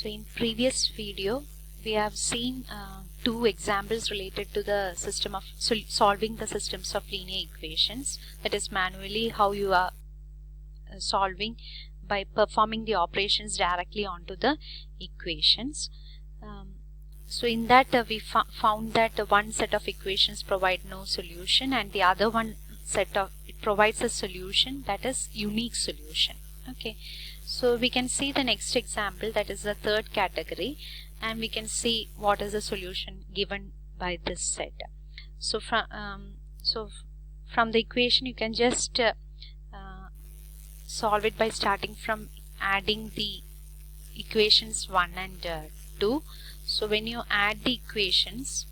So in previous video we have seen two examples related to the system of solving the systems of linear equations, that is manually how you are solving by performing the operations directly onto the equations. So in that we found that one set of equations provide no solution and the other one set of it provides a solution, that is unique solution. Okay, so we can see the next example, that is the third category, and we can see what is the solution given by this set. So from the equation you can just solve it by starting from adding the equations 1 and 2. So when you add the equations,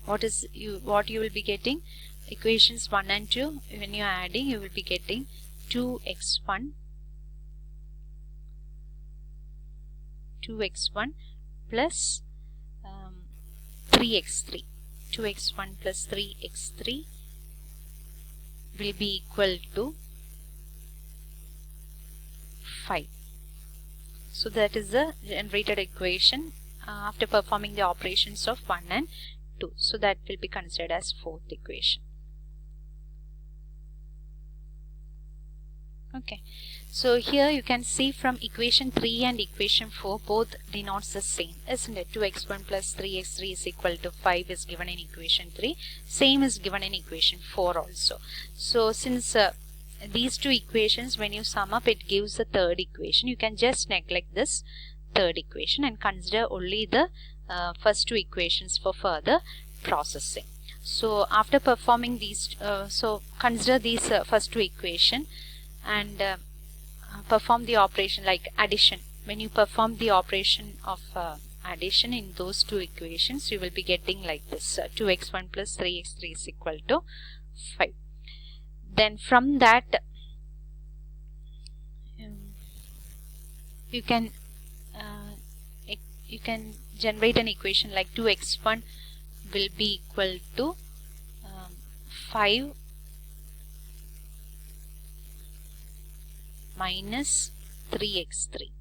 what you will be getting? Equations 1 and 2, when you are adding, you will be getting 2x1 plus 3x3. 2x1 plus 3x3 will be equal to 5. So that is the generated equation after performing the operations of 1 and 2. So that will be considered as fourth equation. Okay, so here you can see from equation 3 and equation 4 both denotes the same, isn't it? 2x1 plus 3x3 is equal to 5 is given in equation 3. Same is given in equation 4 also. So since these two equations, when you sum up, it gives the third equation. You can just neglect this third equation and consider only the first two equations for further processing. So after performing these, so consider these first two equation and perform the operation like addition. When you perform the operation of addition in those two equations, you will be getting like this: 2x1 plus 3x3 is equal to 5. Then from that you can generate an equation like 2x1 will be equal to 5 minus 3x3.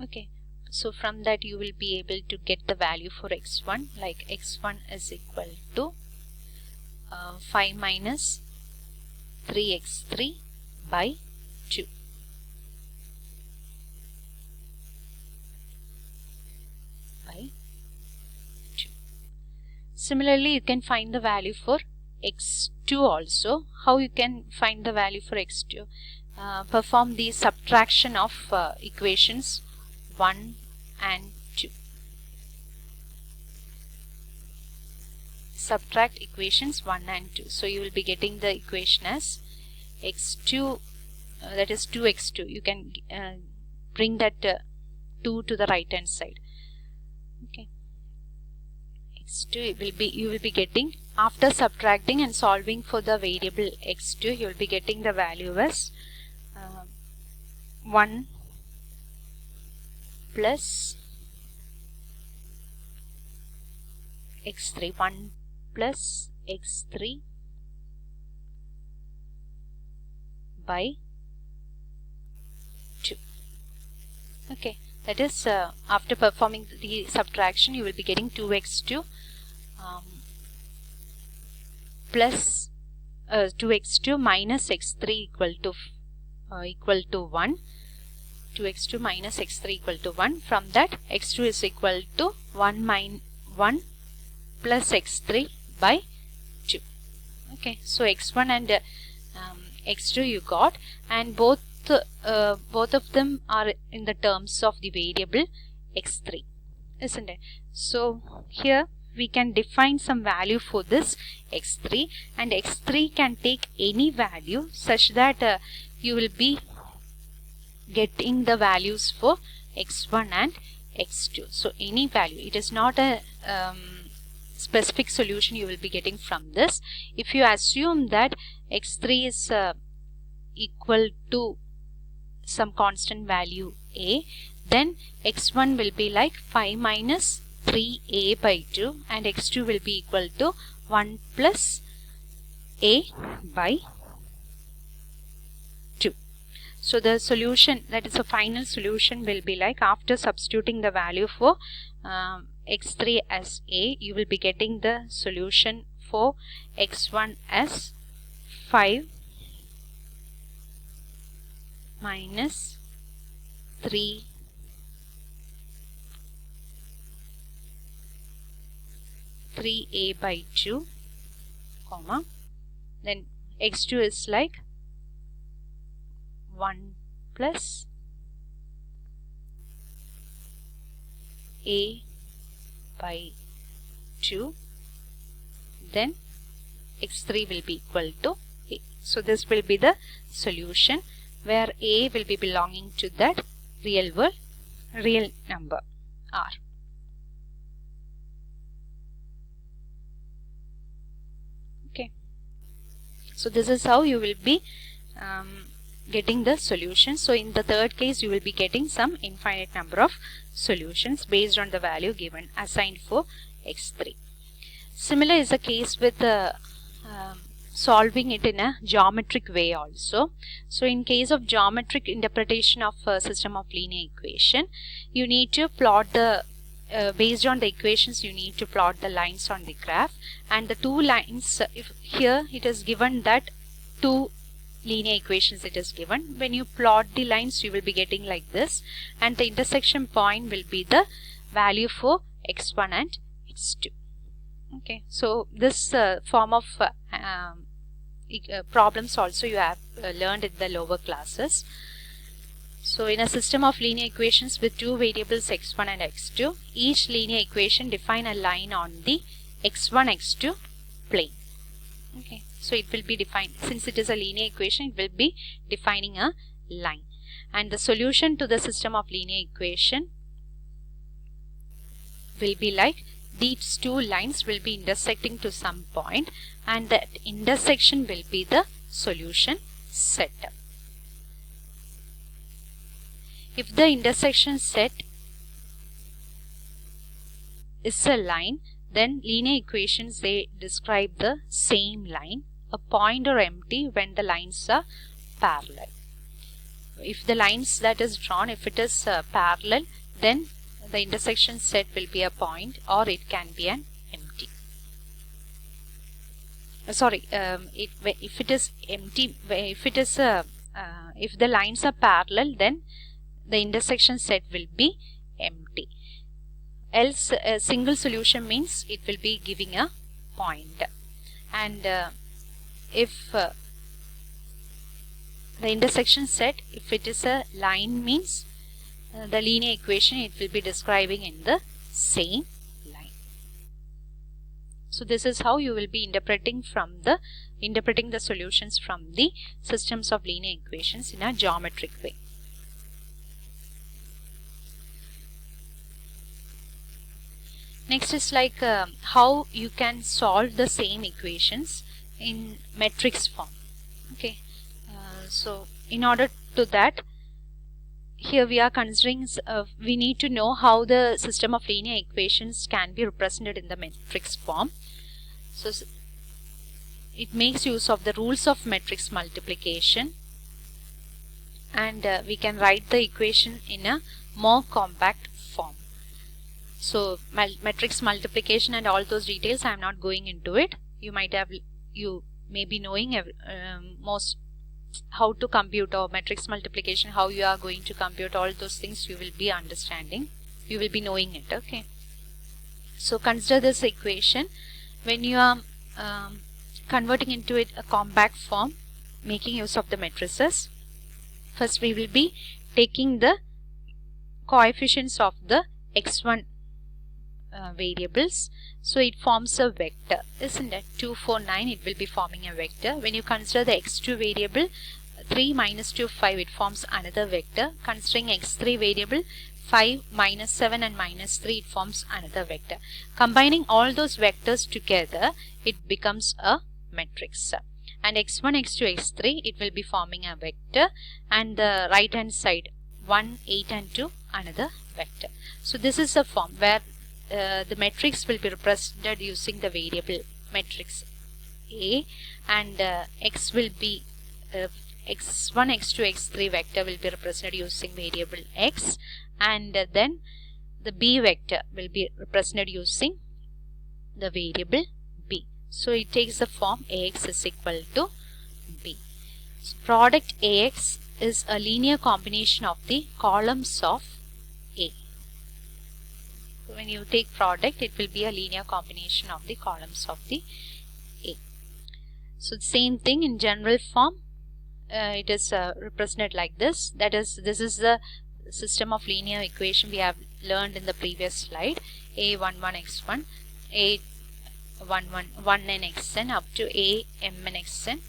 Okay, so from that you will be able to get the value for x1, like x1 is equal to 5 minus 3x3 by 2. Similarly, you can find the value for x2 also. How you can find the value for x2? Perform the subtraction of equations 1 and 2. Subtract equations 1 and 2. So you will be getting the equation as x2, that is 2x2. You can bring that 2 to the right hand side. Okay, x2 will be, you will be getting, after subtracting and solving for the variable x2, you will be getting the value as 1 plus x3, 1 plus x3 by 2. Okay, that is after performing the subtraction you will be getting 2x2 plus 2x2 minus x3 equal to 1. 2x2 minus x3 equal to 1. From that x2 is equal to 1 plus x3 by 2. Okay, so x1 and x2 you got, and both of them are in the terms of the variable x3, isn't it? So here we can define some value for this x3, and x3 can take any value such that you will be getting the values for x1 and x2. So any value, it is not a specific solution you will be getting from this. If you assume that x3 is equal to some constant value a, then x1 will be like 5 minus 3a by 2 and x2 will be equal to 1 plus a by 2. So the solution, that is a final solution, will be like, after substituting the value for x3 as a, you will be getting the solution for x1 as 5 minus 3 3a by 2, comma, then x2 is like 1 plus a by 2, then x3 will be equal to a. So this will be the solution, where a will be belonging to that real number r. Okay, so this is how you will be getting the solution. So in the third case, you will be getting some infinite number of solutions based on the value given assigned for x3. Similar is the case with solving it in a geometric way also. So in case of geometric interpretation of a system of linear equation, you need to plot the based on the equations, you need to plot the lines on the graph, and the two lines, if here it is given that two linear equations it is given, when you plot the lines you will be getting like this, and the intersection point will be the value for x1 and x2. Okay, so this form of problems also you have learned in the lower classes. So in a system of linear equations with two variables x1 and x2, each linear equation define a line on the x1 x2 plane. Okay, so it will be defined, since it is a linear equation, it will be defining a line, and the solution to the system of linear equation will be like, these two lines will be intersecting to some point, and that intersection will be the solution set. If the intersection set is a line, then linear equations, they describe the same line. A point or empty when the lines are parallel. If the lines that is drawn, if it is parallel, then the intersection set will be a point, or it can be an empty. If it is empty, if it is if the lines are parallel, then the intersection set will be empty. Else a single solution means it will be giving a point, and if the intersection set, if it is a line, means the linear equation it will be describing in the same line. So this is how you will be interpreting the solutions from the systems of linear equations in a geometric way. Next is like how you can solve the same equations in matrix form. Okay, so in order to that, here we are considering we need to know how the system of linear equations can be represented in the matrix form. So it makes use of the rules of matrix multiplication, and we can write the equation in a more compact form. So matrix multiplication and all those details, I am not going into it. You may be knowing most how to compute or matrix multiplication, how you are going to compute, all those things you will be understanding, you will be knowing it. Okay, so consider this equation when you are converting into it a compact form, making use of the matrices. First we will be taking the coefficients of the x1 variables, so it forms a vector, isn't it? 2, 4, 9, it will be forming a vector. When you consider the x2 variable, 3 minus 2, 5, it forms another vector. Considering x3 variable, 5 minus 7 and minus 3, it forms another vector. Combining all those vectors together, it becomes a matrix. And x1, x2, x3, it will be forming a vector, and the right hand side 1, 8 and 2, another vector. So this is a form where the matrix will be represented using the variable matrix A, and x will be x1, x2, x3 vector will be represented using variable x, and then the b vector will be represented using the variable b. So it takes the form ax is equal to b. So product ax is a linear combination of the columns of A. So when you take product, it will be a linear combination of the columns of the A. So the same thing in general form, it is represented like this. That is, this is the system of linear equation we have learned in the previous slide. A11 x1, A11 1n xn up to Amn xn,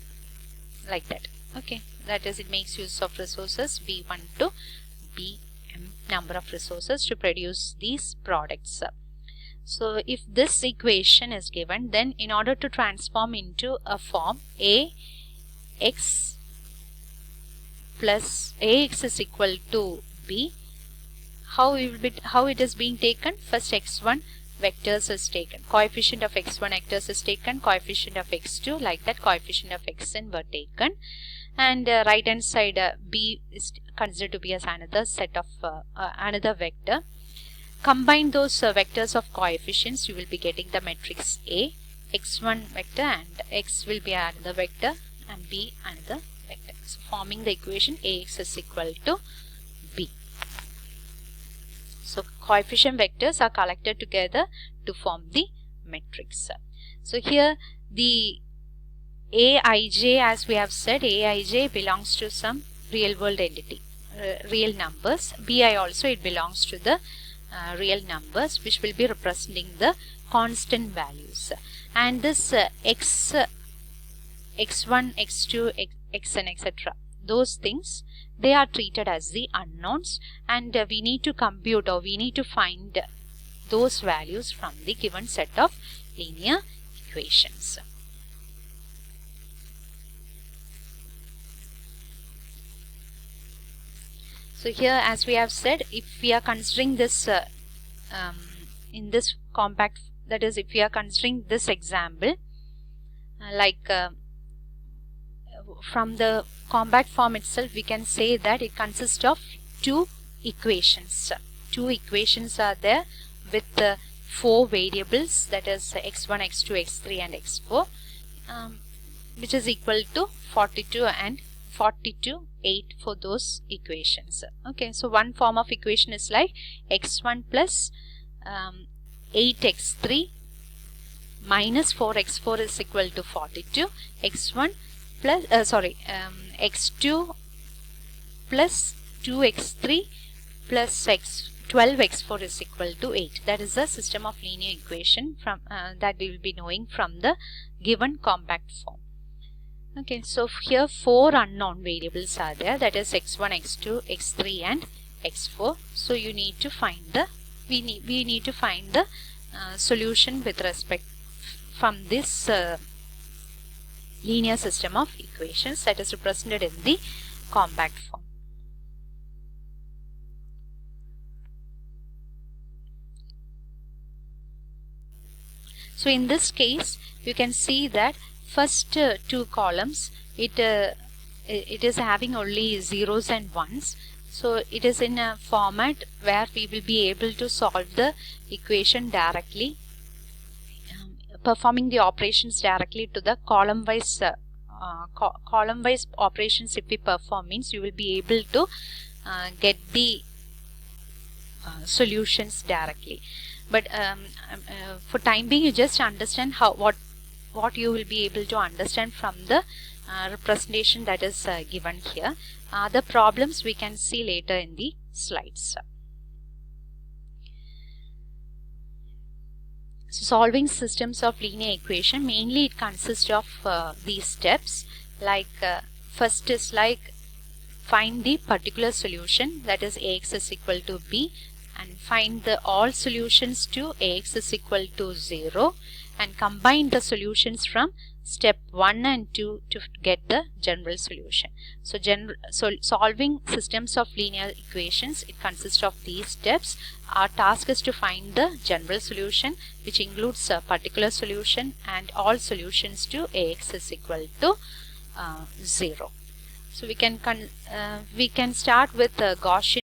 like that. Okay, that is, it makes use of resources B1 to Bm number of resources to produce these products. So if this equation is given, then in order to transform into a form Ax plus Ax is equal to B, how it is being taken? First x1 vectors is taken, coefficient of x1 vectors is taken, coefficient of x2, like that, coefficient of xn were taken, and right hand side b is considered to be as another set of another vector. Combine those vectors of coefficients, you will be getting the matrix A, x1 vector, and x will be another vector and b another vector. So forming the equation Ax is equal to b. So coefficient vectors are collected together to form the matrix. So here the Aij, as we have said, Aij belongs to some real world entity, real numbers. Bi also, it belongs to the real numbers, which will be representing the constant values. And this x1, x2, xn, etc., those things, they are treated as the unknowns, and we need to compute, or we need to find those values from the given set of linear equations. So here, as we have said, if we are considering this in this compact, that is, if we are considering this example, like from the compact form itself, we can say that it consists of two equations. Two equations are there with 4 variables, that is x1, x2, x3 and x4, which is equal to 42 and 42, 8 for those equations. Okay, so one form of equation is like x1 plus 8x3 minus 4x4 is equal to 42, x1 plus x2 plus 2x3 plus 12x4 is equal to 8. That is the system of linear equation from that we will be knowing from the given compact form. Okay, so here 4 unknown variables are there, that is x1, x2, x3 and x4. So you need to find the we need to find the solution with respect from this linear system of equations that is represented in the compact form. So in this case, you can see that first 2 columns, it is having only zeros and ones. So it is in a format where we will be able to solve the equation directly, performing the operations directly to the column wise operations. If we perform, means you will be able to get the solutions directly. But for time being, you just understand what you will be able to understand from the representation that is given here. The problems we can see later in the slides. So solving systems of linear equation, mainly it consists of these steps. Like first is like find the particular solution, that is Ax is equal to b, and find the all solutions to Ax is equal to 0, and combine the solutions from step 1 and 2 to get the general solution. So solving systems of linear equations, it consists of these steps. Our task is to find the general solution, which includes a particular solution and all solutions to Ax is equal to 0. So we can start with Gaussian